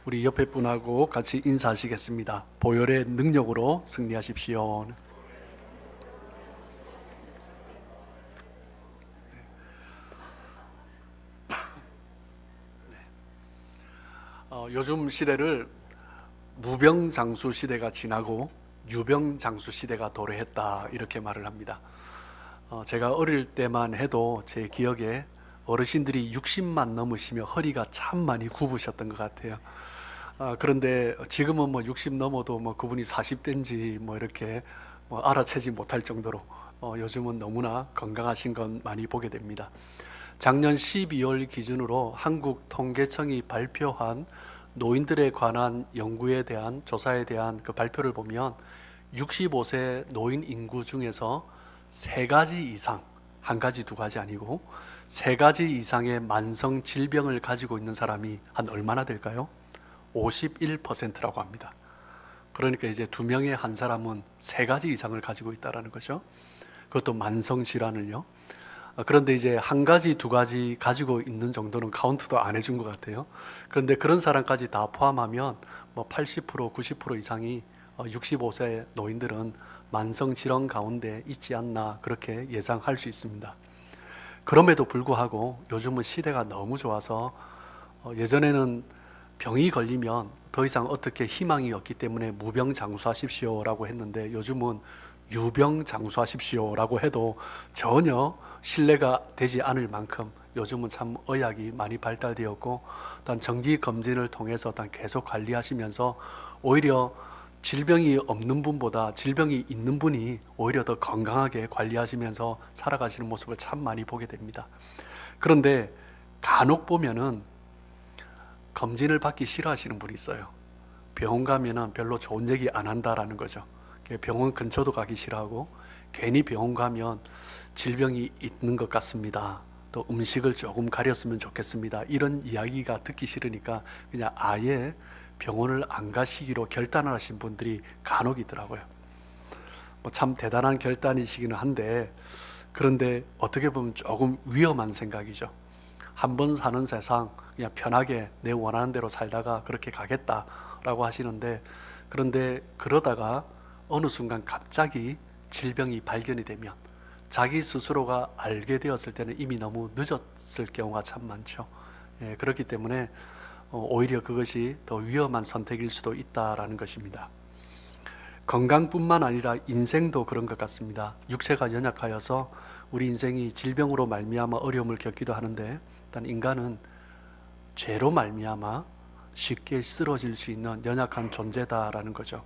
우리 옆에 분하고 같이 인사하시겠습니다. 보혈의 능력으로 승리하십시오. 요즘 시대를 무병장수 시대가 지나고 유병장수 시대가 도래했다, 이렇게 말을 합니다. 제가 어릴 때만 해도 제 기억에 어르신들이 60만 넘으시며 허리가 참 많이 굽으셨던 것 같아요. 그런데 지금은 60 넘어도 그분이 40대인지 이렇게 알아채지 못할 정도로 요즘은 너무나 건강하신 건 많이 보게 됩니다. 작년 12월 기준으로 한국통계청이 발표한 노인들에 관한 연구에 대한 조사에 대한 그 발표를 보면 65세 노인 인구 중에서 3가지 이상, 한 가지 두 가지 아니고 3가지 이상의 만성 질병을 가지고 있는 사람이 한 얼마나 될까요? 51%라고 합니다. 그러니까 이제 2명의 한 사람은 3가지 이상을 가지고 있다는 거죠. 그것도 만성 질환을요. 그런데 이제 한 가지, 두 가지 가지고 있는 정도는 카운트도 안 해준 것 같아요. 그런데 그런 사람까지 다 포함하면 80%, 90% 이상이 65세 노인들은 만성 질환 가운데 있지 않나, 그렇게 예상할 수 있습니다. 그럼에도 불구하고 요즘은 시대가 너무 좋아서 예전에는 병이 걸리면 더 이상 어떻게 희망이 없기 때문에 무병장수하십시오라고 했는데 요즘은 유병장수하십시오라고 해도 전혀 신뢰가 되지 않을 만큼 요즘은 참 의학이 많이 발달되었고, 일단 정기 검진을 통해서 일단 계속 관리하시면서 오히려 질병이 없는 분보다 질병이 있는 분이 오히려 더 건강하게 관리하시면서 살아가시는 모습을 참 많이 보게 됩니다. 그런데 간혹 보면은 검진을 받기 싫어하시는 분이 있어요. 병원 가면은 별로 좋은 얘기 안 한다라는 거죠. 병원 근처도 가기 싫어하고, 괜히 병원 가면 질병이 있는 것 같습니다, 또 음식을 조금 가렸으면 좋겠습니다, 이런 이야기가 듣기 싫으니까 그냥 아예 병원을 안 가시기로 결단을 하신 분들이 간혹 있더라고요. 참 대단한 결단이시기는 한데, 그런데 어떻게 보면 조금 위험한 생각이죠. 한 번 사는 세상 그냥 편하게 내 원하는 대로 살다가 그렇게 가겠다라고 하시는데, 그런데 그러다가 어느 순간 갑자기 질병이 발견이 되면 자기 스스로가 알게 되었을 때는 이미 너무 늦었을 경우가 참 많죠. 그렇기 때문에 오히려 그것이 더 위험한 선택일 수도 있다라는 것입니다. 건강뿐만 아니라 인생도 그런 것 같습니다. 육체가 연약하여서 우리 인생이 질병으로 말미암아 어려움을 겪기도 하는데, 일단 인간은 죄로 말미암아 쉽게 쓰러질 수 있는 연약한 존재다라는 거죠.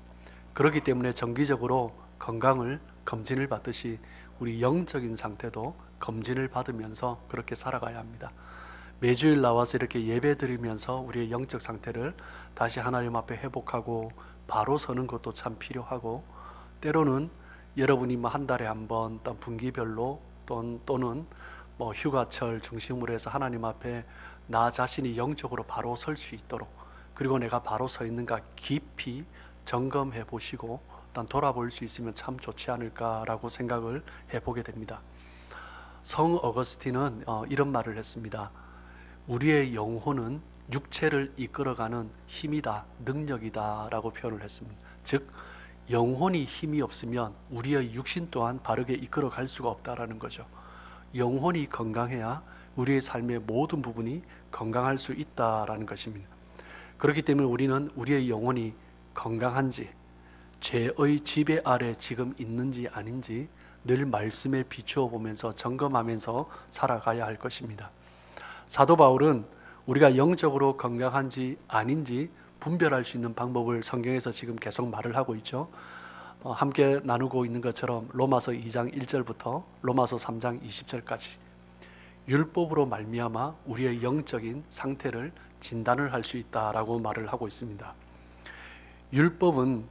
그렇기 때문에 정기적으로 건강을 검진을 받듯이 우리 영적인 상태도 검진을 받으면서 그렇게 살아가야 합니다. 매주일 나와서 이렇게 예배 드리면서 우리의 영적 상태를 다시 하나님 앞에 회복하고 바로 서는 것도 참 필요하고, 때로는 여러분이 한 달에 한 번 분기별로 또는 휴가철 중심으로 해서 하나님 앞에 나 자신이 영적으로 바로 설 수 있도록, 그리고 내가 바로 서 있는가 깊이 점검해 보시고 일단 돌아볼 수 있으면 참 좋지 않을까라고 생각을 해보게 됩니다. 성 어거스틴은 이런 말을 했습니다. 우리의 영혼은 육체를 이끌어가는 힘이다, 능력이다 라고 표현을 했습니다. 즉 영혼이 힘이 없으면 우리의 육신 또한 바르게 이끌어갈 수가 없다라는 거죠. 영혼이 건강해야 우리의 삶의 모든 부분이 건강할 수 있다라는 것입니다. 그렇기 때문에 우리는 우리의 영혼이 건강한지, 죄의 지배 아래 지금 있는지 아닌지 늘 말씀에 비추어 보면서 점검하면서 살아가야 할 것입니다. 사도 바울은 우리가 영적으로 건강한지 아닌지 분별할 수 있는 방법을 성경에서 지금 계속 말을 하고 있죠. 함께 나누고 있는 것처럼 로마서 2장 1절부터 로마서 3장 20절까지 율법으로 말미암아 우리의 영적인 상태를 진단을 할 수 있다라고 말을 하고 있습니다. 율법은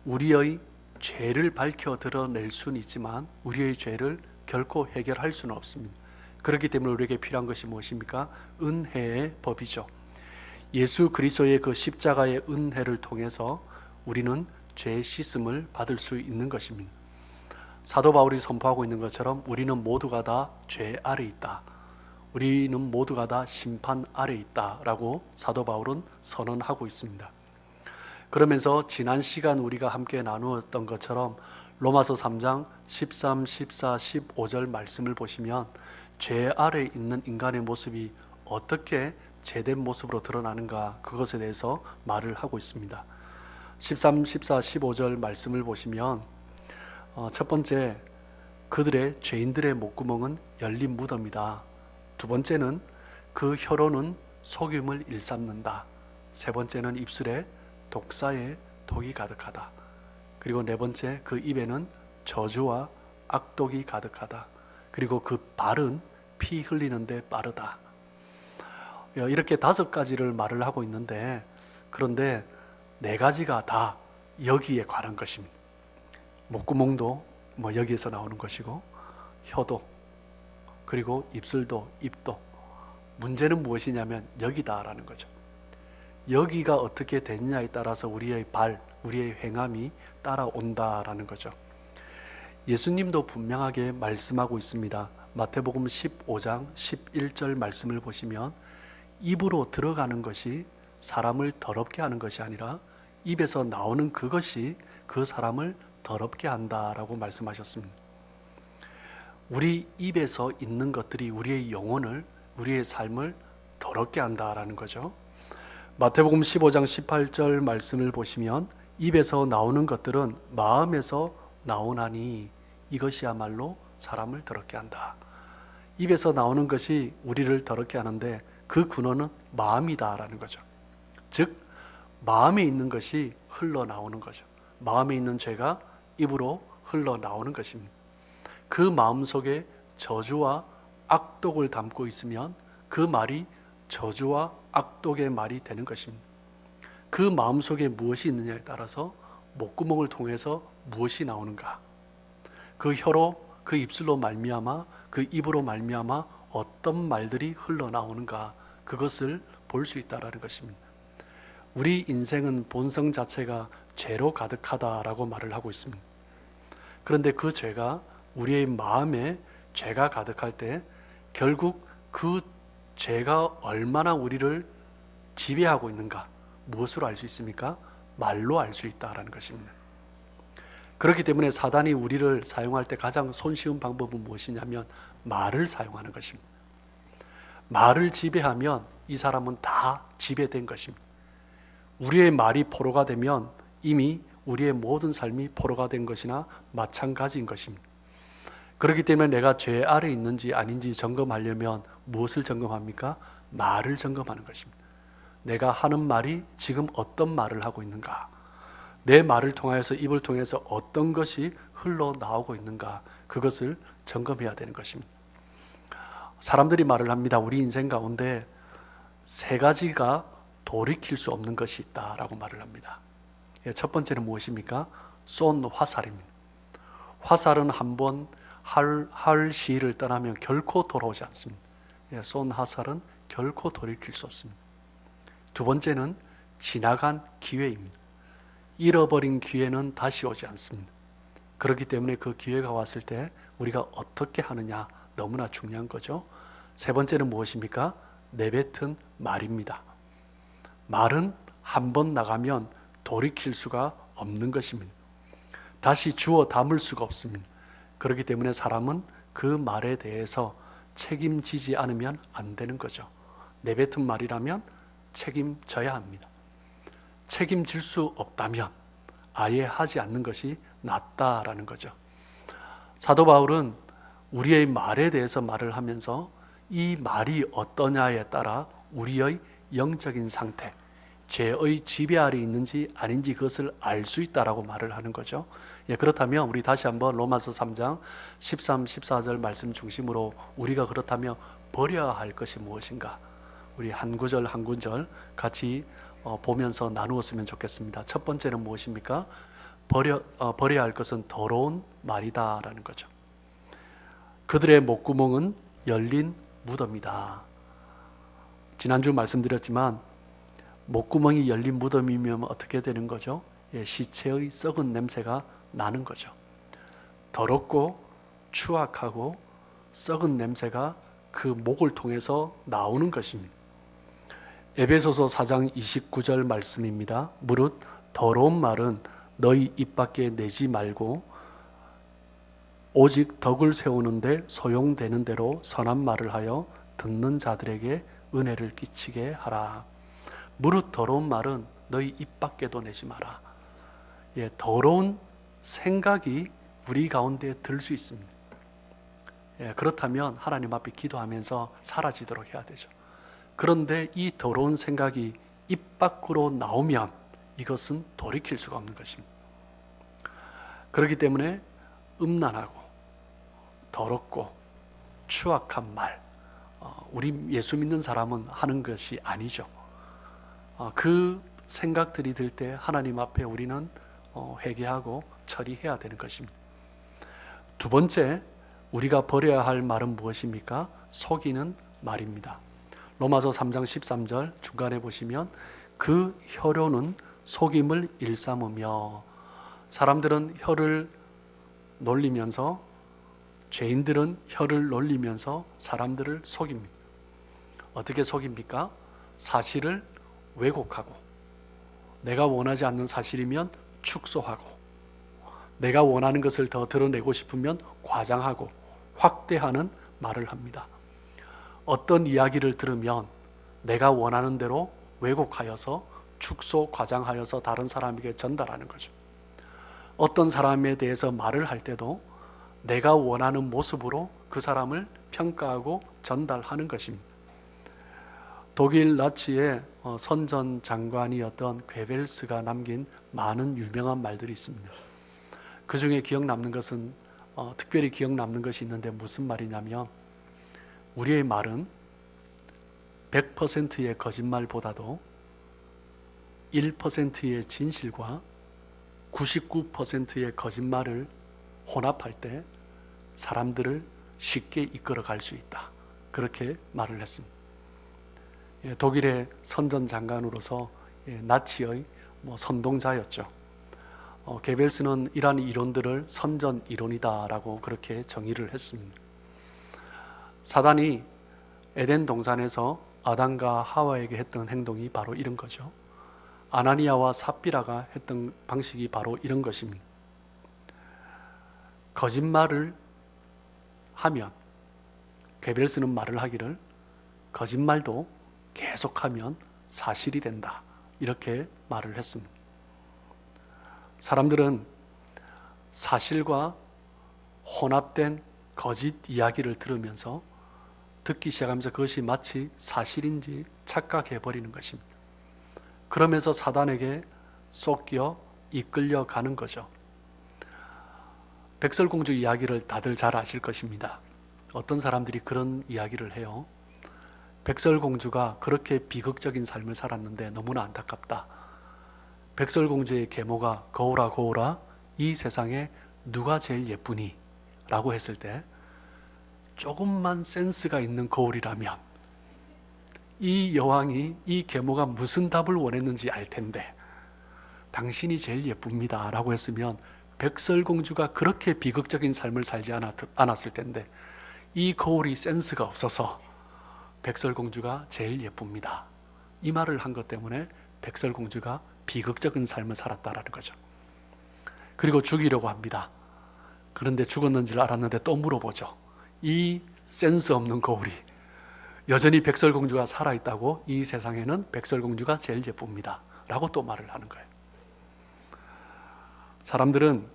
우리의 죄를 밝혀 드러낼 수는 있지만 우리의 죄를 결코 해결할 수는 없습니다. 그렇기 때문에 우리에게 필요한 것이 무엇입니까? 은혜의 법이죠. 예수 그리스도의 그 십자가의 은혜를 통해서 우리는 죄의 씻음을 받을 수 있는 것입니다. 사도 바울이 선포하고 있는 것처럼 우리는 모두가 다 죄 아래 있다. 우리는 모두가 다 심판 아래 있다라고 사도 바울은 선언하고 있습니다. 그러면서 지난 시간 우리가 함께 나누었던 것처럼 로마서 3장 13, 14, 15절 말씀을 보시면 죄 아래 있는 인간의 모습이 어떻게 제된 모습으로 드러나는가, 그것에 대해서 말을 하고 있습니다. 13, 14, 15절 말씀을 보시면 첫 번째, 그들의 죄인들의 목구멍은 열린 무덤이다. 두 번째는 그 혀로는 속임을 일삼는다. 세 번째는 입술에 독사의 독이 가득하다. 그리고 네 번째, 그 입에는 저주와 악독이 가득하다. 그리고 그 발은 피 흘리는데 빠르다. 이렇게 5가지를 말을 하고 있는데, 그런데 4가지가 다 여기에 관한 것입니다. 목구멍도 여기에서 나오는 것이고, 혀도, 그리고 입술도, 입도. 문제는 무엇이냐면 여기다라는 거죠. 여기가 어떻게 됐냐에 따라서 우리의 발, 우리의 행함이 따라온다라는 거죠. 예수님도 분명하게 말씀하고 있습니다. 마태복음 15장 11절 말씀을 보시면 입으로 들어가는 것이 사람을 더럽게 하는 것이 아니라 입에서 나오는 그것이 그 사람을 더럽게 한다라고 말씀하셨습니다. 우리 입에서 있는 것들이 우리의 영혼을, 우리의 삶을 더럽게 한다라는 거죠. 마태복음 15장 18절 말씀을 보시면 입에서 나오는 것들은 마음에서 나오나니 이것이야말로 사람을 더럽게 한다. 입에서 나오는 것이 우리를 더럽게 하는데 그 근원은 마음이다라는 거죠. 즉 마음에 있는 것이 흘러나오는 거죠. 마음에 있는 죄가 입으로 흘러나오는 것입니다. 그 마음 속에 저주와 악독을 담고 있으면 그 말이 저주와 악독의 말이 되는 것입니다. 그 마음 속에 무엇이 있느냐에 따라서 목구멍을 통해서 무엇이 나오는가, 그 혀로, 그 입술로 말미암아, 그 입으로 말미암아 어떤 말들이 흘러나오는가, 그것을 볼 수 있다라는 것입니다. 우리 인생은 본성 자체가 죄로 가득하다라고 말을 하고 있습니다. 그런데 그 죄가 우리의 마음에 죄가 가득할 때 결국 그 죄가 얼마나 우리를 지배하고 있는가, 무엇으로 알 수 있습니까? 말로 알 수 있다라는 것입니다. 그렇기 때문에 사단이 우리를 사용할 때 가장 손쉬운 방법은 무엇이냐면 말을 사용하는 것입니다. 말을 지배하면 이 사람은 다 지배된 것입니다. 우리의 말이 포로가 되면 이미 우리의 모든 삶이 포로가 된 것이나 마찬가지인 것입니다. 그렇기 때문에 내가 죄 아래 있는지 아닌지 점검하려면 무엇을 점검합니까? 말을 점검하는 것입니다. 내가 하는 말이 지금 어떤 말을 하고 있는가, 내 말을 통하여서, 입을 통해서 어떤 것이 흘러나오고 있는가, 그것을 점검해야 되는 것입니다. 사람들이 말을 합니다. 우리 인생 가운데 3가지가 돌이킬 수 없는 것이 있다라고 말을 합니다. 첫 번째는 무엇입니까? 쏜 화살입니다. 화살은 한번 할 시를 떠나면 결코 돌아오지 않습니다. 쏜 화살은 결코 돌이킬 수 없습니다. 두 번째는 지나간 기회입니다. 잃어버린 기회는 다시 오지 않습니다. 그렇기 때문에 그 기회가 왔을 때 우리가 어떻게 하느냐, 너무나 중요한 거죠. 세 번째는 무엇입니까? 내뱉은 말입니다. 말은 한번 나가면 돌이킬 수가 없는 것입니다. 다시 주워 담을 수가 없습니다. 그렇기 때문에 사람은 그 말에 대해서 책임지지 않으면 안 되는 거죠. 내뱉은 말이라면 책임져야 합니다. 책임질 수 없다면 아예 하지 않는 것이 낫다라는 거죠. 사도 바울은 우리의 말에 대해서 말을 하면서 이 말이 어떠냐에 따라 우리의 영적인 상태, 죄의 지배 아래 있는지 아닌지 그것을 알 수 있다라고 말을 하는 거죠. 그렇다면 우리 다시 한번 로마서 3장 13, 14절 말씀 중심으로 우리가 그렇다면 버려야 할 것이 무엇인가, 우리 한 구절 한 구절 같이 보면서 나누었으면 좋겠습니다. 첫 번째는 무엇입니까? 버려야 할 것은 더러운 말이다라는 거죠. 그들의 목구멍은 열린 무덤이다. 지난주 말씀드렸지만 목구멍이 열린 무덤이면 어떻게 되는 거죠? 시체의 썩은 냄새가 나는 거죠. 더럽고 추악하고 썩은 냄새가 그 목을 통해서 나오는 것입니다. 에베소서 4장 29절 말씀입니다. 무릇 더러운 말은 너희 입 밖에 내지 말고 오직 덕을 세우는데 소용되는 대로 선한 말을 하여 듣는 자들에게 은혜를 끼치게 하라. 무릇 더러운 말은 너희 입 밖에도 내지 마라. 예, 더러운 생각이 우리 가운데 들 수 있습니다. 예, 그렇다면 하나님 앞에 기도하면서 사라지도록 해야 되죠. 그런데 이 더러운 생각이 입 밖으로 나오면 이것은 돌이킬 수가 없는 것입니다. 그렇기 때문에 음란하고 더럽고 추악한 말, 우리 예수 믿는 사람은 하는 것이 아니죠. 그 생각들이 들 때 하나님 앞에 우리는 회개하고 처리해야 되는 것입니다. 두 번째, 우리가 버려야 할 말은 무엇입니까? 속이는 말입니다. 로마서 3장 13절 중간에 보시면 그 혀로는 속임을 일삼으며, 사람들은 혀를 놀리면서, 죄인들은 혀를 놀리면서 사람들을 속입니다. 어떻게 속입니까? 사실을 왜곡하고, 내가 원하지 않는 사실이면 축소하고, 내가 원하는 것을 더 드러내고 싶으면 과장하고 확대하는 말을 합니다. 어떤 이야기를 들으면 내가 원하는 대로 왜곡하여서 축소, 과장하여서 다른 사람에게 전달하는 거죠. 어떤 사람에 대해서 말을 할 때도 내가 원하는 모습으로 그 사람을 평가하고 전달하는 것입니다. 독일 나치의 선전 장관이었던 괴벨스가 남긴 많은 유명한 말들이 있습니다. 그 중에 기억 남는 것은 특별히 기억 남는 것이 있는데 무슨 말이냐면, 우리의 말은 100%의 거짓말보다도 1%의 진실과 99%의 거짓말을 혼합할 때 사람들을 쉽게 이끌어 갈 수 있다. 그렇게 말을 했습니다. 독일의 선전 장관으로서 나치의 선동자였죠. 게벨스는 이러한 이론들을 선전 이론이다라고 그렇게 정의를 했습니다. 사단이 에덴 동산에서 아담과 하와에게 했던 행동이 바로 이런 거죠. 아나니아와 삽비라가 했던 방식이 바로 이런 것입니다. 거짓말을 하면, 게벨스는 말을 하기를 거짓말도 계속하면 사실이 된다, 이렇게 말을 했습니다. 사람들은 사실과 혼합된 거짓 이야기를 들으면서 듣기 시작하면서 그것이 마치 사실인지 착각해버리는 것입니다. 그러면서 사단에게 속여 이끌려 가는 거죠. 백설공주 이야기를 다들 잘 아실 것입니다. 어떤 사람들이 그런 이야기를 해요. 백설공주가 그렇게 비극적인 삶을 살았는데 너무나 안타깝다. 백설공주의 계모가 거울아 거울아 이 세상에 누가 제일 예쁘니? 라고 했을 때 조금만 센스가 있는 거울이라면 이 여왕이 이 계모가 무슨 답을 원했는지 알 텐데 당신이 제일 예쁩니다 라고 했으면 백설공주가 그렇게 비극적인 삶을 살지 않았을 텐데 이 거울이 센스가 없어서 백설공주가 제일 예쁩니다, 이 말을 한 것 때문에 백설공주가 비극적인 삶을 살았다라는 거죠. 그리고 죽이려고 합니다. 그런데 죽었는지를 알았는데 또 물어보죠. 이 센스 없는 거울이 여전히 백설공주가 살아있다고 이 세상에는 백설공주가 제일 예쁩니다 라고 또 말을 하는 거예요. 사람들은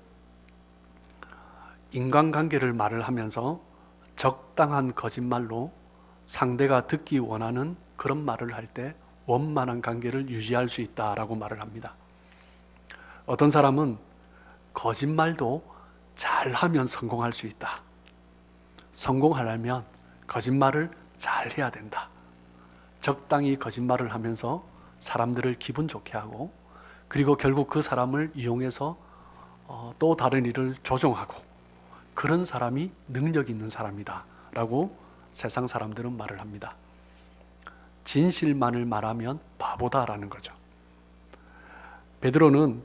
인간관계를 말을 하면서 적당한 거짓말로 상대가 듣기 원하는 그런 말을 할 때 원만한 관계를 유지할 수 있다라고 말을 합니다. 어떤 사람은 거짓말도 잘하면 성공할 수 있다. 성공하려면 거짓말을 잘 해야 된다. 적당히 거짓말을 하면서 사람들을 기분 좋게 하고, 그리고 결국 그 사람을 이용해서 또 다른 일을 조종하고, 그런 사람이 능력 있는 사람이다 라고 세상 사람들은 말을 합니다. 진실만을 말하면 바보다라는 거죠. 베드로는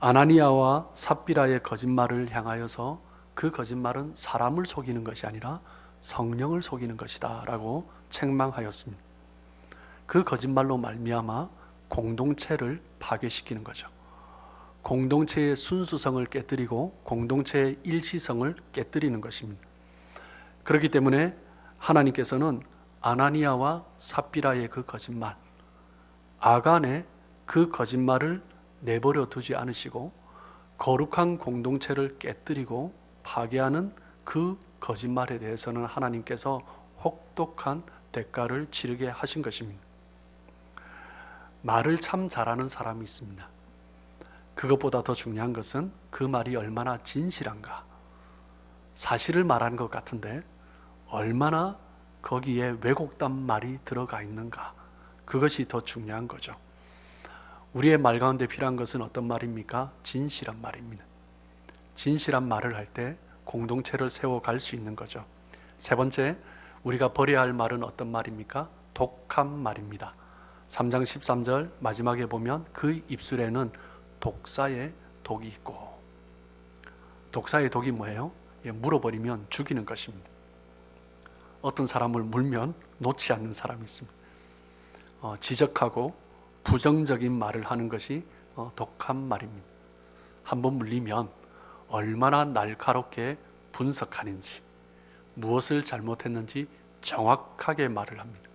아나니아와 삽비라의 거짓말을 향하여서 그 거짓말은 사람을 속이는 것이 아니라 성령을 속이는 것이다 라고 책망하였습니다. 그 거짓말로 말미암아 공동체를 파괴시키는 거죠. 공동체의 순수성을 깨뜨리고 공동체의 일시성을 깨뜨리는 것입니다. 그렇기 때문에 하나님께서는 아나니아와 삽비라의 그 거짓말, 아간의 그 거짓말을 내버려 두지 않으시고 거룩한 공동체를 깨뜨리고 파괴하는 그 거짓말에 대해서는 하나님께서 혹독한 대가를 치르게 하신 것입니다. 말을 참 잘하는 사람이 있습니다. 그것보다 더 중요한 것은 그 말이 얼마나 진실한가. 사실을 말하는 것 같은데 얼마나 거기에 왜곡된 말이 들어가 있는가. 그것이 더 중요한 거죠. 우리의 말 가운데 필요한 것은 어떤 말입니까? 진실한 말입니다. 진실한 말을 할 때 공동체를 세워갈 수 있는 거죠. 세 번째, 우리가 버려야 할 말은 어떤 말입니까? 독한 말입니다. 3장 13절 마지막에 보면 그 입술에는 독사의 독이 있고, 독사의 독이 뭐예요? 물어버리면 죽이는 것입니다. 어떤 사람을 물면 놓지 않는 사람이 있습니다. 지적하고 부정적인 말을 하는 것이 독한 말입니다. 한번 물리면 얼마나 날카롭게 분석하는지, 무엇을 잘못했는지 정확하게 말을 합니다.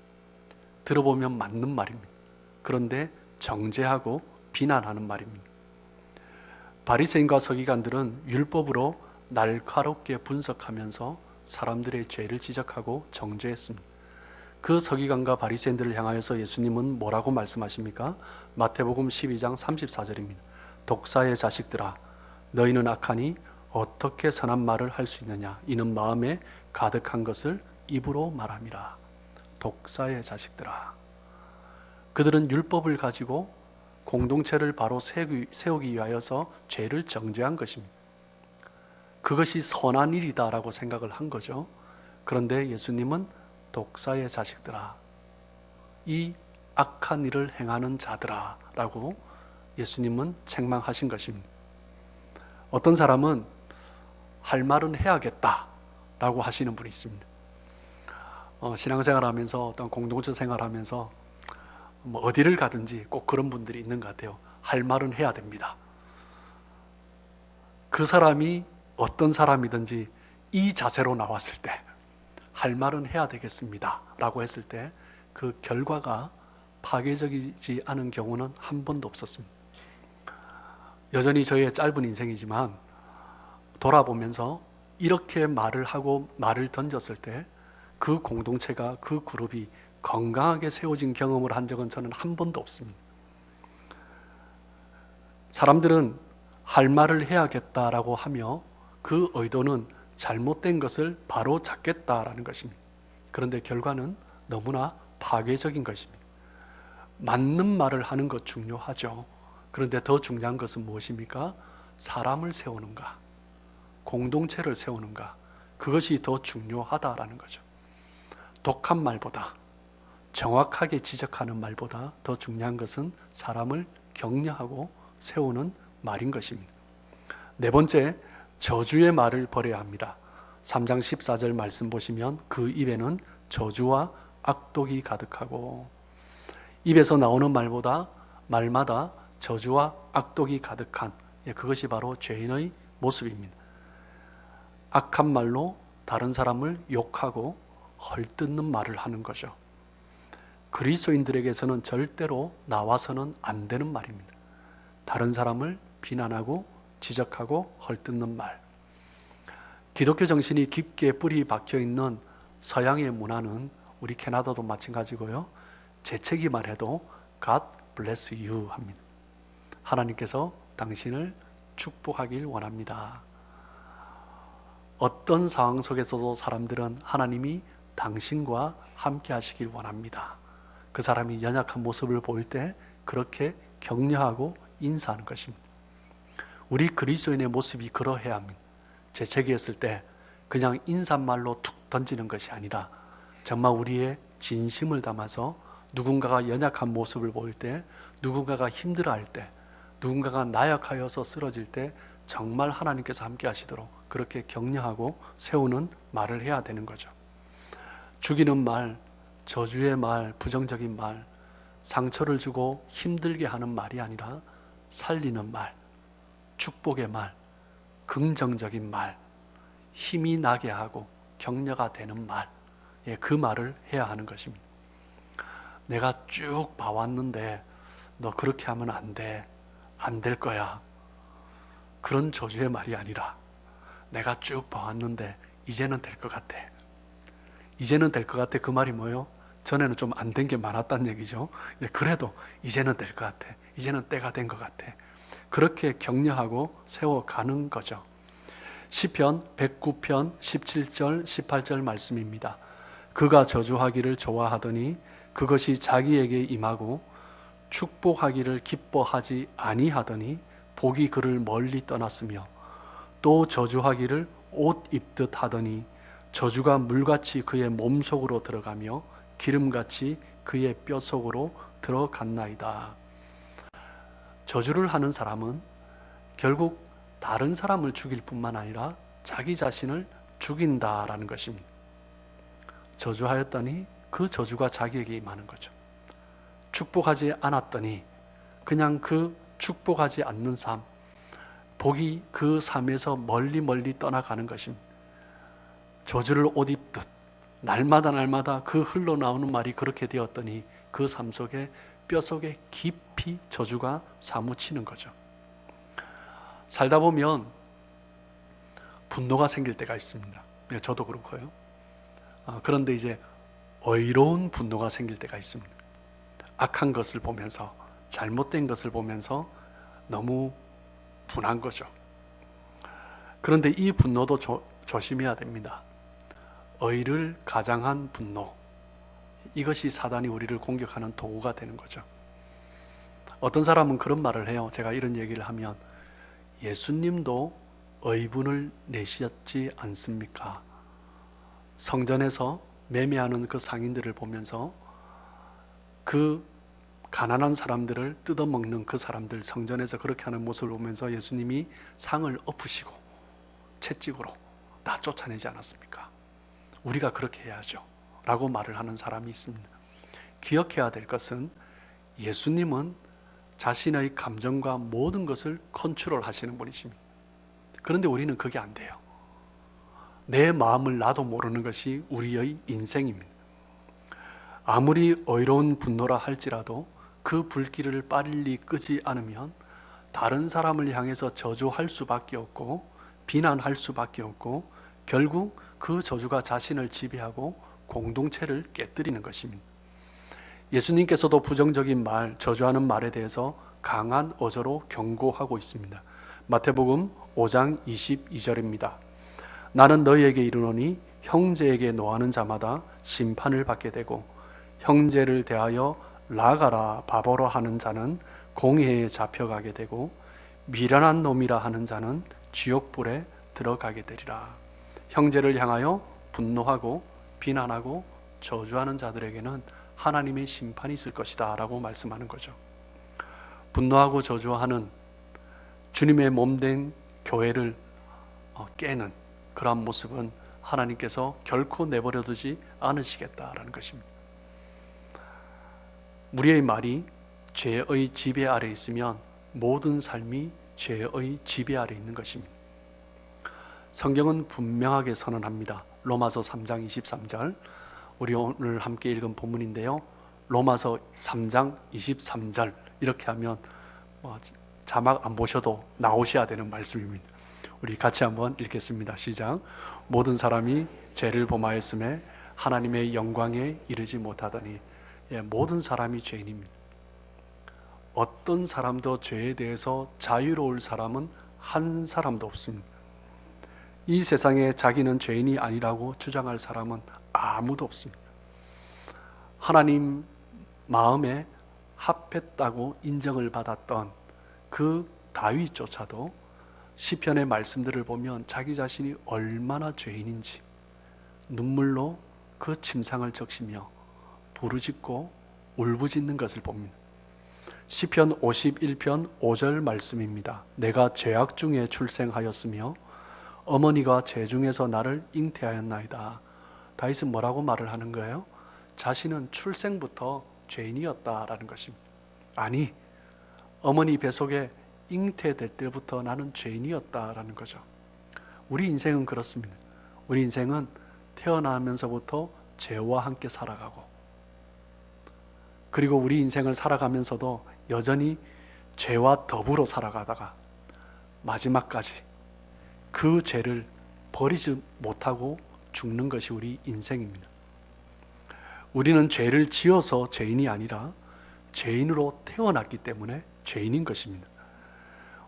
들어보면 맞는 말입니다. 그런데 정죄하고 비난하는 말입니다. 바리새인과 서기관들은 율법으로 날카롭게 분석하면서 사람들의 죄를 지적하고 정죄했습니다. 그 서기관과 바리새인들을 향하여서 예수님은 뭐라고 말씀하십니까? 마태복음 12장 34절입니다. 독사의 자식들아, 너희는 악하니 어떻게 선한 말을 할 수 있느냐? 이는 마음에 가득한 것을 입으로 말함이라. 독사의 자식들아. 그들은 율법을 가지고 공동체를 바로 세우기 위하여서 죄를 정죄한 것입니다. 그것이 선한 일이다라고 생각을 한 거죠. 그런데 예수님은 독사의 자식들아, 이 악한 일을 행하는 자들아 라고 예수님은 책망하신 것입니다. 어떤 사람은 할 말은 해야겠다 라고 하시는 분이 있습니다. 신앙생활하면서 어떤 공동체 생활하면서 어디를 가든지 꼭 그런 분들이 있는 것 같아요. 할 말은 해야 됩니다. 그 사람이 어떤 사람이든지 이 자세로 나왔을 때 할 말은 해야 되겠습니다 라고 했을 때 그 결과가 파괴적이지 않은 경우는 한 번도 없었습니다. 여전히 저의 짧은 인생이지만 돌아보면서 이렇게 말을 하고 말을 던졌을 때 그 공동체가, 그 그룹이 건강하게 세워진 경험을 한 적은 저는 한 번도 없습니다. 사람들은 할 말을 해야겠다라고 하며 그 의도는 잘못된 것을 바로 잡겠다라는 것입니다. 그런데 결과는 너무나 파괴적인 것입니다. 맞는 말을 하는 것 중요하죠. 그런데 더 중요한 것은 무엇입니까? 사람을 세우는가, 공동체를 세우는가, 그것이 더 중요하다라는 거죠. 독한 말보다, 정확하게 지적하는 말보다 더 중요한 것은 사람을 격려하고 세우는 말인 것입니다. 네 번째, 저주의 말을 버려야 합니다. 3장 14절 말씀 보시면 그 입에는 저주와 악독이 가득하고, 입에서 나오는 말마다 저주와 악독이 가득한, 그것이 바로 죄인의 모습입니다. 악한 말로 다른 사람을 욕하고 헐뜯는 말을 하는 거죠. 그리스도인들에게서는 절대로 나와서는 안 되는 말입니다. 다른 사람을 비난하고 지적하고 헐뜯는 말. 기독교 정신이 깊게 뿌리 박혀 있는 서양의 문화는, 우리 캐나다도 마찬가지고요, 재채기만 해도 God bless you 합니다. 하나님께서 당신을 축복하길 원합니다. 어떤 상황 속에서도 사람들은 하나님이 당신과 함께 하시길 원합니다. 그 사람이 연약한 모습을 보일 때 그렇게 격려하고 인사하는 것입니다. 우리 그리스도인의 모습이 그러해야 합니다. 재채기했을 때 그냥 인사말로 툭 던지는 것이 아니라 정말 우리의 진심을 담아서 누군가가 연약한 모습을 보일 때, 누군가가 힘들어할 때, 누군가가 나약하여서 쓰러질 때 정말 하나님께서 함께 하시도록 그렇게 격려하고 세우는 말을 해야 되는 거죠. 죽이는 말, 저주의 말, 부정적인 말, 상처를 주고 힘들게 하는 말이 아니라 살리는 말, 축복의 말, 긍정적인 말, 힘이 나게 하고 격려가 되는 말, 그 말을 해야 하는 것입니다. 내가 쭉 봐왔는데 너 그렇게 하면 안 돼. 안 될 거야. 그런 저주의 말이 아니라 내가 쭉 봐왔는데 이제는 될 것 같아. 이제는 될 것 같아. 그 말이 뭐예요? 전에는 좀 안 된 게 많았다는 얘기죠. 그래도 이제는 될 것 같아. 이제는 때가 된 것 같아. 그렇게 격려하고 세워가는 거죠. 시편 109편 17절 18절 말씀입니다. 그가 저주하기를 좋아하더니 그것이 자기에게 임하고 축복하기를 기뻐하지 아니하더니 복이 그를 멀리 떠났으며 또 저주하기를 옷 입듯 하더니 저주가 물같이 그의 몸속으로 들어가며 기름같이 그의 뼈속으로 들어갔나이다. 저주를 하는 사람은 결국 다른 사람을 죽일 뿐만 아니라 자기 자신을 죽인다라는 것입니다. 저주하였더니 그 저주가 자기에게 임하는 거죠. 축복하지 않았더니 그냥 그 축복하지 않는 삶, 복이 그 삶에서 멀리 멀리 떠나가는 것입니다. 저주를 옷 입듯 날마다 그 흘러나오는 말이 그렇게 되었더니 그 삶 속에 뼈 속에 깊이 저주가 사무치는 거죠. 살다 보면 분노가 생길 때가 있습니다. 저도 그렇고요. 그런데 이제 의로운 분노가 생길 때가 있습니다. 악한 것을 보면서, 잘못된 것을 보면서 너무 분한 거죠. 그런데 이 분노도 조심해야 됩니다. 의를 가장한 분노, 이것이 사단이 우리를 공격하는 도구가 되는 거죠. 어떤 사람은 그런 말을 해요. 제가 이런 얘기를 하면 예수님도 의분을 내셨지 않습니까? 성전에서 매매하는 그 상인들을 보면서 그 가난한 사람들을 뜯어먹는 그 사람들, 성전에서 그렇게 하는 모습을 보면서 예수님이 상을 엎으시고 채찍으로 다 쫓아내지 않았습니까? 우리가 그렇게 해야죠 라고 말을 하는 사람이 있습니다. 기억해야 될 것은 예수님은 자신의 감정과 모든 것을 컨트롤 하시는 분이십니다. 그런데 우리는 그게 안 돼요. 내 마음을 나도 모르는 것이 우리의 인생입니다. 아무리 의로운 분노라 할지라도 그 불길을 빨리 끄지 않으면 다른 사람을 향해서 저주할 수밖에 없고 비난할 수밖에 없고 결국 그 저주가 자신을 지배하고 공동체를 깨뜨리는 것입니다. 예수님께서도 부정적인 말, 저주하는 말에 대해서 강한 어조로 경고하고 있습니다. 마태복음 5장 22절입니다. 나는 너희에게 이르노니 형제에게 노하는 자마다 심판을 받게 되고 형제를 대하여 나가라 바보로 하는 자는 공회에 잡혀가게 되고 미련한 놈이라 하는 자는 지옥불에 들어가게 되리라. 형제를 향하여 분노하고 비난하고 저주하는 자들에게는 하나님의 심판이 있을 것이다 라고 말씀하는 거죠. 분노하고 저주하는 주님의 몸된 교회를 깨는 그러한 모습은 하나님께서 결코 내버려 두지 않으시겠다라는 것입니다. 우리의 말이 죄의 지배 아래 있으면 모든 삶이 죄의 지배 아래 있는 것입니다. 성경은 분명하게 선언합니다. 로마서 3장 23절, 우리 오늘 함께 읽은 본문인데요. 로마서 3장 23절 이렇게 하면 자막 안 보셔도 나오셔야 되는 말씀입니다. 우리 같이 한번 읽겠습니다. 시작. 모든 사람이 죄를 범하였음에 하나님의 영광에 이르지 못하더니. 모든 사람이 죄인입니다. 어떤 사람도 죄에 대해서 자유로울 사람은 한 사람도 없습니다. 이 세상에 자기는 죄인이 아니라고 주장할 사람은 아무도 없습니다. 하나님 마음에 합했다고 인정을 받았던 그 다윗조차도 시편의 말씀들을 보면 자기 자신이 얼마나 죄인인지 눈물로 그 침상을 적시며 부르짖고 울부짖는 것을 봅니다. 시편 51편 5절 말씀입니다. 내가 죄악 중에 출생하였으며 어머니가 죄 중에서 나를 잉태하였나이다. 다윗은 뭐라고 말을 하는 거예요? 자신은 출생부터 죄인이었다라는 것입니다. 아니, 어머니 뱃속에 잉태될 때부터 나는 죄인이었다라는 거죠. 우리 인생은 그렇습니다. 우리 인생은 태어나면서부터 죄와 함께 살아가고, 그리고 우리 인생을 살아가면서도 여전히 죄와 더불어 살아가다가 마지막까지 그 죄를 버리지 못하고 죽는 것이 우리 인생입니다. 우리는 죄를 지어서 죄인이 아니라 죄인으로 태어났기 때문에 죄인인 것입니다.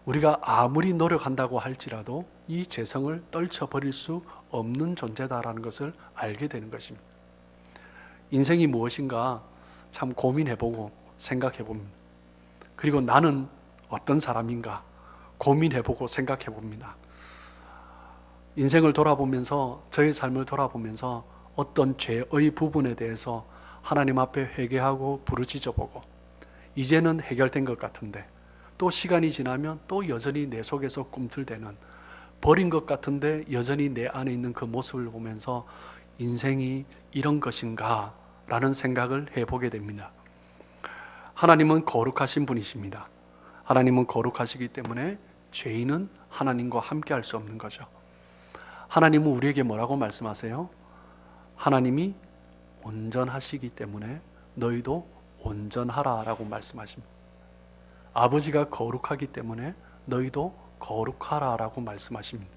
우리가 아무리 노력한다고 할지라도 이 죄성을 떨쳐버릴 수 없는 존재다라는 것을 알게 되는 것입니다. 인생이 무엇인가 참 고민해보고 생각해봅니다. 그리고 나는 어떤 사람인가 고민해보고 생각해봅니다. 인생을 돌아보면서, 저의 삶을 돌아보면서 어떤 죄의 부분에 대해서 하나님 앞에 회개하고 부르짖어보고, 이제는 해결된 것 같은데 또 시간이 지나면 또 여전히 내 속에서 꿈틀대는, 버린 것 같은데 여전히 내 안에 있는 그 모습을 보면서 인생이 이런 것인가 라는 생각을 해보게 됩니다. 하나님은 거룩하신 분이십니다. 하나님은 거룩하시기 때문에 죄인은 하나님과 함께 할 수 없는 거죠. 하나님은 우리에게 뭐라고 말씀하세요? 하나님이 온전하시기 때문에 너희도 온전하라 라고 말씀하십니다. 아버지가 거룩하기 때문에 너희도 거룩하라 라고 말씀하십니다.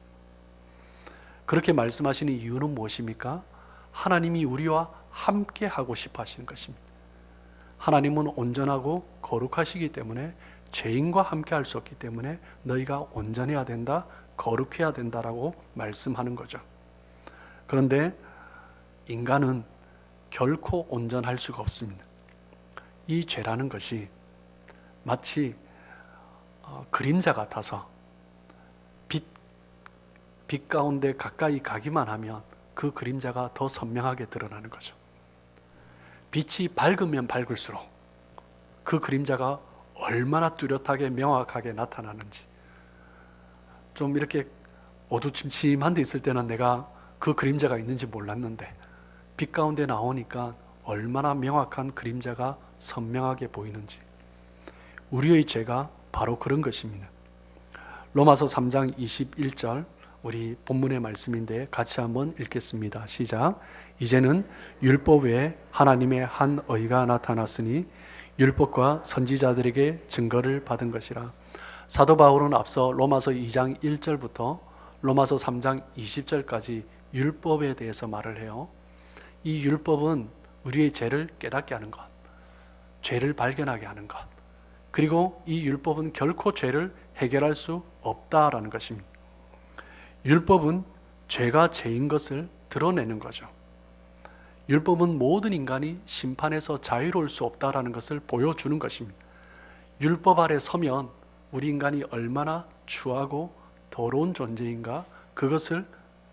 그렇게 말씀하시는 이유는 무엇입니까? 하나님이 우리와 함께 하고 싶어 하시는 것입니다. 하나님은 온전하고 거룩하시기 때문에 죄인과 함께 할 수 없기 때문에 너희가 온전해야 된다, 거룩해야 된다라고 말씀하는 거죠. 그런데 인간은 결코 온전할 수가 없습니다. 이 죄라는 것이 마치 그림자 같아서 빛 가운데 가까이 가기만 하면 그 그림자가 더 선명하게 드러나는 거죠. 빛이 밝으면 밝을수록 그 그림자가 얼마나 뚜렷하게 명확하게 나타나는지, 좀 이렇게 어두침침한 데 있을 때는 내가 그 그림자가 있는지 몰랐는데 빛 가운데 나오니까 얼마나 명확한 그림자가 선명하게 보이는지, 우리의 죄가 바로 그런 것입니다. 로마서 3장 21절 우리 본문의 말씀인데 같이 한번 읽겠습니다. 시작. 이제는 율법 외에 하나님의 한 의가 나타났으니 율법과 선지자들에게 증거를 받은 것이라. 사도 바울은 앞서 로마서 2장 1절부터 로마서 3장 20절까지 율법에 대해서 말을 해요. 이 율법은 우리의 죄를 깨닫게 하는 것, 죄를 발견하게 하는 것, 그리고 이 율법은 결코 죄를 해결할 수 없다라는 것입니다. 율법은 죄가 죄인 것을 드러내는 거죠. 율법은 모든 인간이 심판에서 자유로울 수 없다라는 것을 보여주는 것입니다. 율법 아래 서면 우리 인간이 얼마나 추하고 더러운 존재인가, 그것을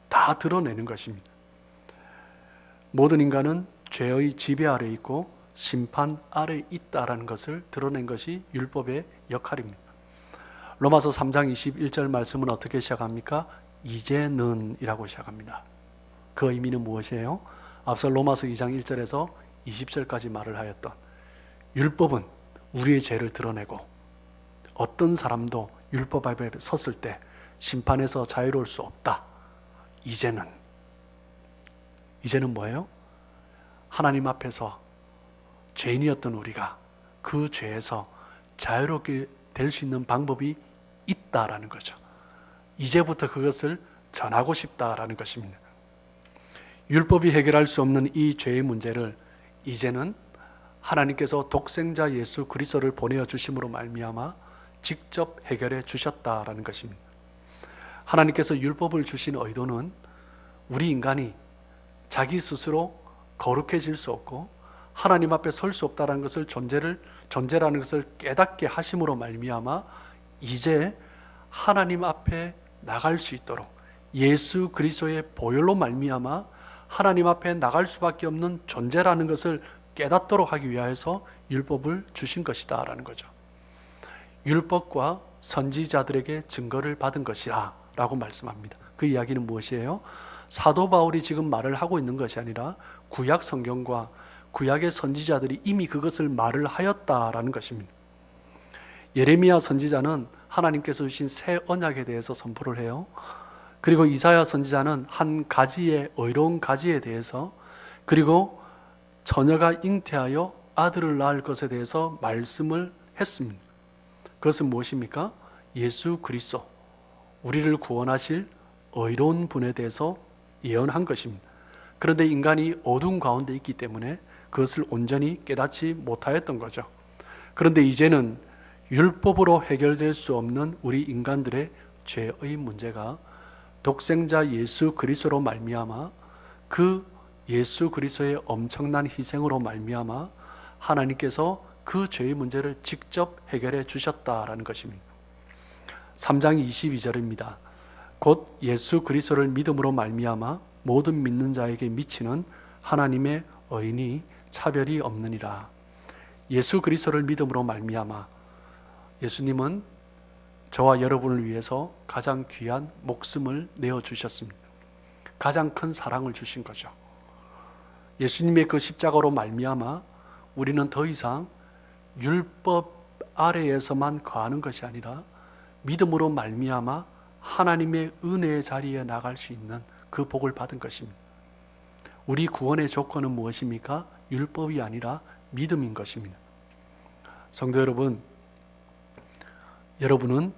다 드러내는 것입니다. 모든 인간은 죄의 지배 아래 있고 심판 아래 있다라는 것을 드러낸 것이 율법의 역할입니다. 로마서 3장 21절 말씀은 어떻게 시작합니까? 이제는 이라고 시작합니다. 그 의미는 무엇이에요? 앞서 로마서 2장 1절에서 20절까지 말을 하였던 율법은 우리의 죄를 드러내고 어떤 사람도 율법 앞에 섰을 때 심판에서 자유로울 수 없다. 이제는 뭐예요? 하나님 앞에서 죄인이었던 우리가 그 죄에서 자유롭게 될 수 있는 방법이 있다라는 거죠. 이제부터 그것을 전하고 싶다라는 것입니다. 율법이 해결할 수 없는 이 죄의 문제를 이제는 하나님께서 독생자 예수 그리스도를 보내어 주심으로 말미암아 직접 해결해 주셨다라는 것입니다. 하나님께서 율법을 주신 의도는 우리 인간이 자기 스스로 거룩해질 수 없고 하나님 앞에 설 수 없다는 것을 존재라는 것을 깨닫게 하심으로 말미암아 이제 하나님 앞에 나갈 수 있도록 예수 그리스도의 보혈로 말미암아 하나님 앞에 나갈 수밖에 없는 존재라는 것을 깨닫도록 하기 위하여서 율법을 주신 것이다 라는 거죠. 율법과 선지자들에게 증거를 받은 것이라 라고 말씀합니다. 그 이야기는 무엇이에요? 사도 바울이 지금 말을 하고 있는 것이 아니라 구약 성경과 구약의 선지자들이 이미 그것을 말을 하였다라는 것입니다. 예레미야 선지자는 하나님께서 주신 새 언약에 대해서 선포를 해요. 그리고 이사야 선지자는 한 가지의 의로운 가지에 대해서, 그리고 처녀가 잉태하여 아들을 낳을 것에 대해서 말씀을 했습니다. 그것은 무엇입니까? 예수 그리스도, 우리를 구원하실 의로운 분에 대해서 예언한 것입니다. 그런데 인간이 어두운 가운데 있기 때문에 그것을 온전히 깨닫지 못하였던 거죠. 그런데 이제는 율법으로 해결될 수 없는 우리 인간들의 죄의 문제가 독생자 예수 그리스도로 말미암아, 그 예수 그리스도의 엄청난 희생으로 말미암아 하나님께서 그 죄의 문제를 직접 해결해 주셨다라는 것입니다. 3장 22절입니다. 곧 예수 그리스도를 믿음으로 말미암아 모든 믿는 자에게 미치는 하나님의 의인이 차별이 없느니라. 예수 그리스도를 믿음으로 말미암아, 예수님은 저와 여러분을 위해서 가장 귀한 목숨을 내어주셨습니다. 가장 큰 사랑을 주신 거죠. 예수님의 그 십자가로 말미암아 우리는 더 이상 율법 아래에서만 거하는 것이 아니라 믿음으로 말미암아 하나님의 은혜의 자리에 나갈 수 있는 그 복을 받은 것입니다. 우리 구원의 조건은 무엇입니까? 율법이 아니라 믿음인 것입니다. 성도 여러분, 여러분은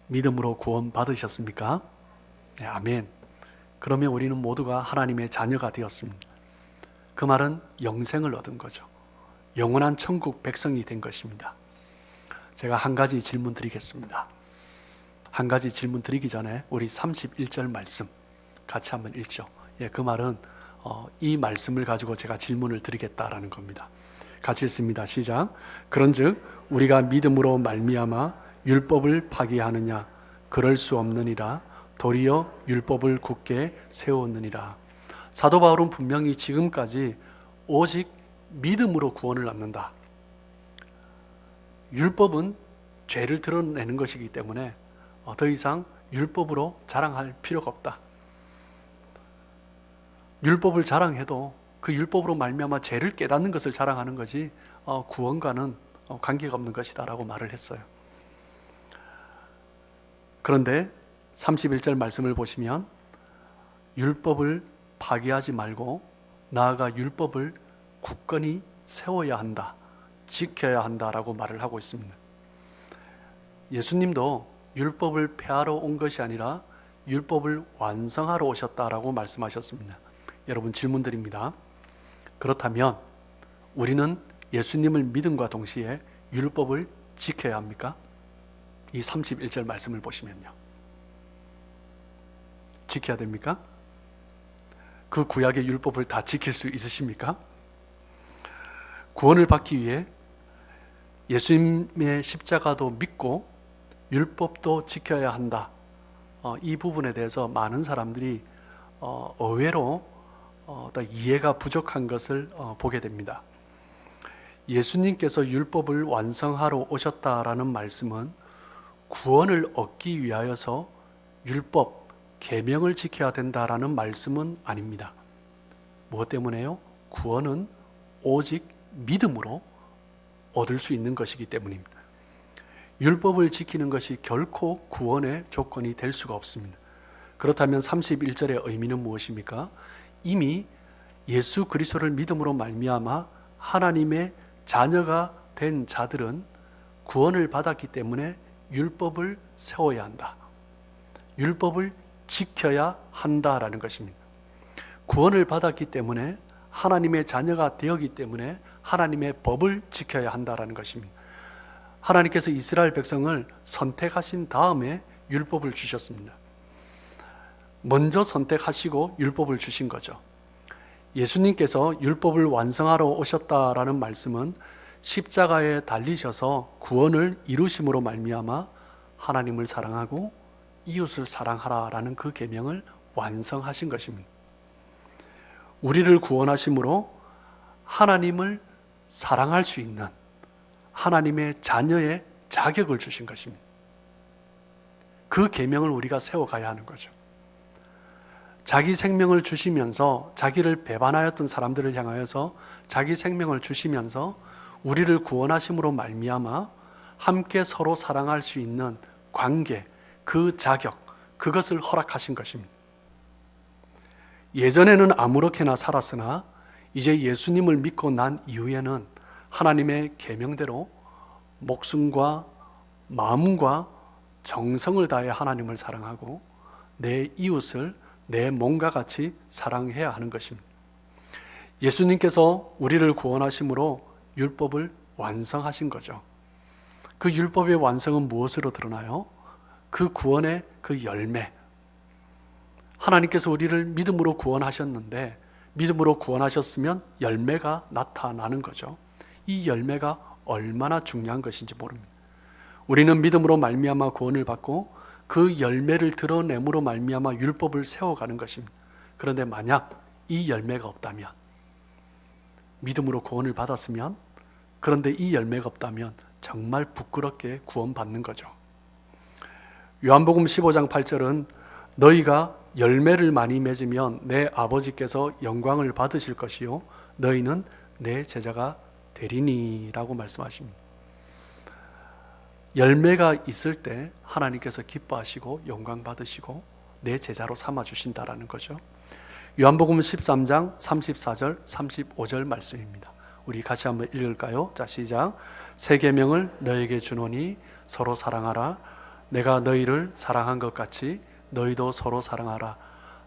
믿음으로 구원 받으셨습니까? 네, 아멘. 그러면 우리는 모두가 하나님의 자녀가 되었습니다. 그 말은 영생을 얻은 거죠. 영원한 천국 백성이 된 것입니다. 제가 한 가지 질문 드리겠습니다. 한 가지 질문 드리기 전에 우리 31절 말씀 같이 한번 읽죠. 예, 그 말은 이 말씀을 가지고 제가 질문을 드리겠다라는 겁니다. 같이 읽습니다. 시작. 그런즉 우리가 믿음으로 말미암아 율법을 파기하느냐? 그럴 수 없느니라. 도리어 율법을 굳게 세웠느니라. 사도 바울은 분명히 지금까지 오직 믿음으로 구원을 얻는다. 율법은 죄를 드러내는 것이기 때문에 더 이상 율법으로 자랑할 필요가 없다. 율법을 자랑해도 그 율법으로 말미암아 죄를 깨닫는 것을 자랑하는 거지 구원과는 관계가 없는 것이다 라고 말을 했어요. 그런데 31절 말씀을 보시면 율법을 파기하지 말고 나아가 율법을 굳건히 세워야 한다, 지켜야 한다라고 말을 하고 있습니다. 예수님도 율법을 폐하러 온 것이 아니라 율법을 완성하러 오셨다라고 말씀하셨습니다. 여러분, 질문 드립니다. 그렇다면 우리는 예수님을 믿음과 동시에 율법을 지켜야 합니까? 이 31절 말씀을 보시면요. 지켜야 됩니까? 그 구약의 율법을 다 지킬 수 있으십니까? 구원을 받기 위해 예수님의 십자가도 믿고 율법도 지켜야 한다. 이 부분에 대해서 많은 사람들이 의외로 이해가 부족한 것을 보게 됩니다. 예수님께서 율법을 완성하러 오셨다라는 말씀은 구원을 얻기 위하여서 율법, 계명을 지켜야 된다라는 말씀은 아닙니다. 무엇 때문에요? 구원은 오직 믿음으로 얻을 수 있는 것이기 때문입니다. 율법을 지키는 것이 결코 구원의 조건이 될 수가 없습니다. 그렇다면 31절의 의미는 무엇입니까? 이미 예수 그리스도를 믿음으로 말미암아 하나님의 자녀가 된 자들은 구원을 받았기 때문에 율법을 세워야 한다. 율법을 지켜야 한다라는 것입니다. 구원을 받았기 때문에 하나님의 자녀가 되었기 때문에 하나님의 법을 지켜야 한다라는 것입니다. 하나님께서 이스라엘 백성을 선택하신 다음에 율법을 주셨습니다. 먼저 선택하시고 율법을 주신 거죠. 예수님께서 율법을 완성하러 오셨다라는 말씀은 십자가에 달리셔서 구원을 이루심으로 말미암아 하나님을 사랑하고 이웃을 사랑하라라는 그 계명을 완성하신 것입니다. 우리를 구원하심으로 하나님을 사랑할 수 있는 하나님의 자녀의 자격을 주신 것입니다. 그 계명을 우리가 세워가야 하는 거죠. 자기 생명을 주시면서 자기를 배반하였던 사람들을 향하여서 자기 생명을 주시면서 우리를 구원하심으로 말미암아 함께 서로 사랑할 수 있는 관계, 그 자격, 그것을 허락하신 것입니다. 예전에는 아무렇게나 살았으나 이제 예수님을 믿고 난 이후에는 하나님의 계명대로 목숨과 마음과 정성을 다해 하나님을 사랑하고 내 이웃을 내 몸과 같이 사랑해야 하는 것입니다. 예수님께서 우리를 구원하심으로 율법을 완성하신 거죠. 그 율법의 완성은 무엇으로 드러나요? 그 구원의 그 열매. 하나님께서 우리를 믿음으로 구원하셨는데 믿음으로 구원하셨으면 열매가 나타나는 거죠. 이 열매가 얼마나 중요한 것인지 모릅니다. 우리는 믿음으로 말미암아 구원을 받고 그 열매를 드러냄으로 말미암아 율법을 세워가는 것입니다. 그런데 만약 이 열매가 없다면, 믿음으로 구원을 받았으면, 그런데 이 열매가 없다면 정말 부끄럽게 구원받는 거죠. 요한복음 15장 8절은 너희가 열매를 많이 맺으면 내 아버지께서 영광을 받으실 것이요 너희는 내 제자가 되리니 라고 말씀하십니다. 열매가 있을 때 하나님께서 기뻐하시고 영광 받으시고 내 제자로 삼아주신다라는 거죠. 요한복음 13장 34절 35절 말씀입니다. 우리 같이 한번 읽을까요? 자, 시작. 새 계명을 너에게 주노니 서로 사랑하라. 내가 너희를 사랑한 것 같이 너희도 서로 사랑하라.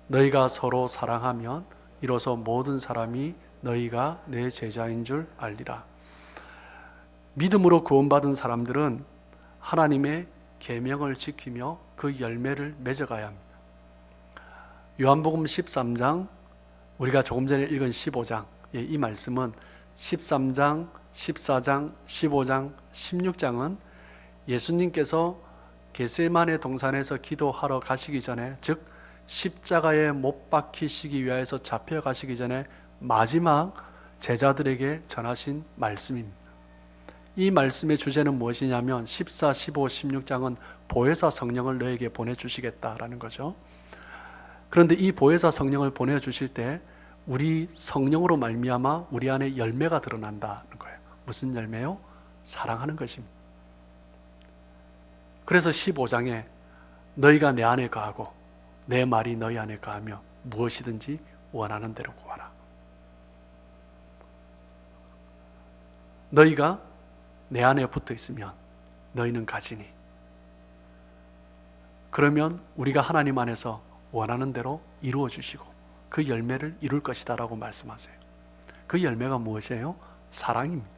너희가 서로 사랑하면 이로써 모든 사람이 너희가 내 제자인 줄 알리라. 믿음으로 구원받은 사람들은 하나님의 계명을 지키며 그 열매를 맺어가야 합니다. 요한복음 13장, 우리가 조금 전에 읽은 15장, 이 말씀은 13장, 14장, 15장, 16장은 예수님께서 겟세마네 동산에서 기도하러 가시기 전에, 즉 십자가에 못 박히시기 위하여서 잡혀가시기 전에 마지막 제자들에게 전하신 말씀입니다. 이 말씀의 주제는 무엇이냐면 14, 15, 16장은 보혜사 성령을 너에게 보내주시겠다라는 거죠. 그런데 이 보혜사 성령을 보내주실 때 우리 성령으로 말미암아 우리 안에 열매가 드러난다는 거예요. 무슨 열매요? 사랑하는 것입니다. 그래서 15장에 너희가 내 안에 거하고 내 말이 너희 안에 거하며 무엇이든지 원하는 대로 구하라. 너희가 내 안에 붙어 있으면 너희는 가지니, 그러면 우리가 하나님 안에서 원하는 대로 이루어 주시고 그 열매를 이룰 것이다 라고 말씀하세요. 그 열매가 무엇이에요? 사랑입니다.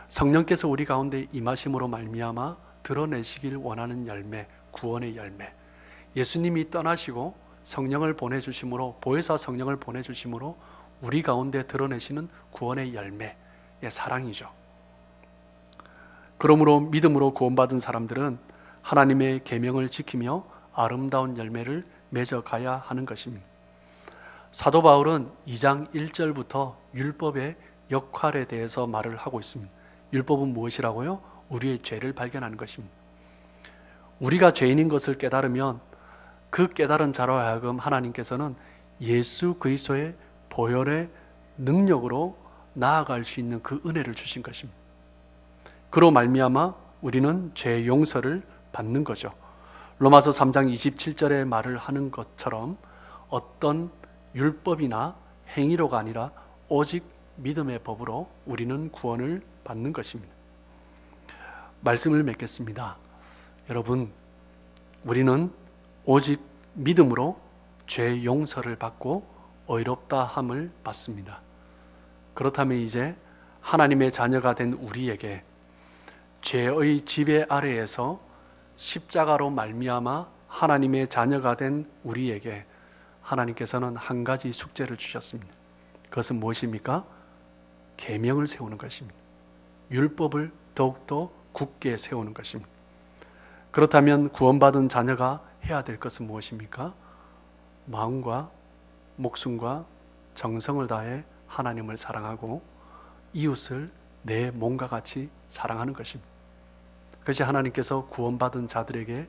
성령께서 우리 가운데 임하심으로 말미암아 드러내시길 원하는 열매, 구원의 열매. 예수님이 떠나시고 성령을 보내주심으로, 보혜사 성령을 보내주심으로 우리 가운데 드러내시는 구원의 열매, 사랑이죠. 그러므로 믿음으로 구원받은 사람들은 하나님의 계명을 지키며 아름다운 열매를 맺어가야 하는 것입니다. 사도 바울은 2장 1절부터 율법의 역할에 대해서 말을 하고 있습니다. 율법은 무엇이라고요? 우리의 죄를 발견하는 것입니다. 우리가 죄인인 것을 깨달으면 그 깨달은 자로 하여금 하나님께서는 예수 그리스도의 보혈의 능력으로 나아갈 수 있는 그 은혜를 주신 것입니다. 그로 말미암아 우리는 죄 용서를 받는 거죠. 로마서 3장 27절에 말을 하는 것처럼 어떤 율법이나 행위로가 아니라 오직 믿음의 법으로 우리는 구원을 받는 것입니다. 말씀을 맺겠습니다. 여러분, 우리는 오직 믿음으로 죄 용서를 받고 의롭다 함을 받습니다. 그렇다면 이제 하나님의 자녀가 된 우리에게 죄의 지배 아래에서 십자가로 말미암아 하나님의 자녀가 된 우리에게 하나님께서는 한 가지 숙제를 주셨습니다. 그것은 무엇입니까? 계명을 세우는 것입니다. 율법을 더욱더 굳게 세우는 것입니다. 그렇다면 구원받은 자녀가 해야 될 것은 무엇입니까? 마음과 목숨과 정성을 다해 하나님을 사랑하고 이웃을 내 몸과 같이 사랑하는 것입니다. 그것이 하나님께서 구원받은 자들에게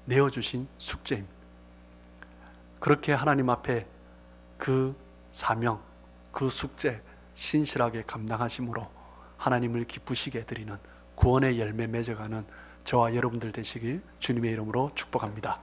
내어주신 숙제입니다. 그렇게 하나님 앞에 그 사명, 그 숙제 신실하게 감당하심으로 하나님을 기쁘시게 해드리는 구원의 열매 맺어가는 저와 여러분들 되시길 주님의 이름으로 축복합니다.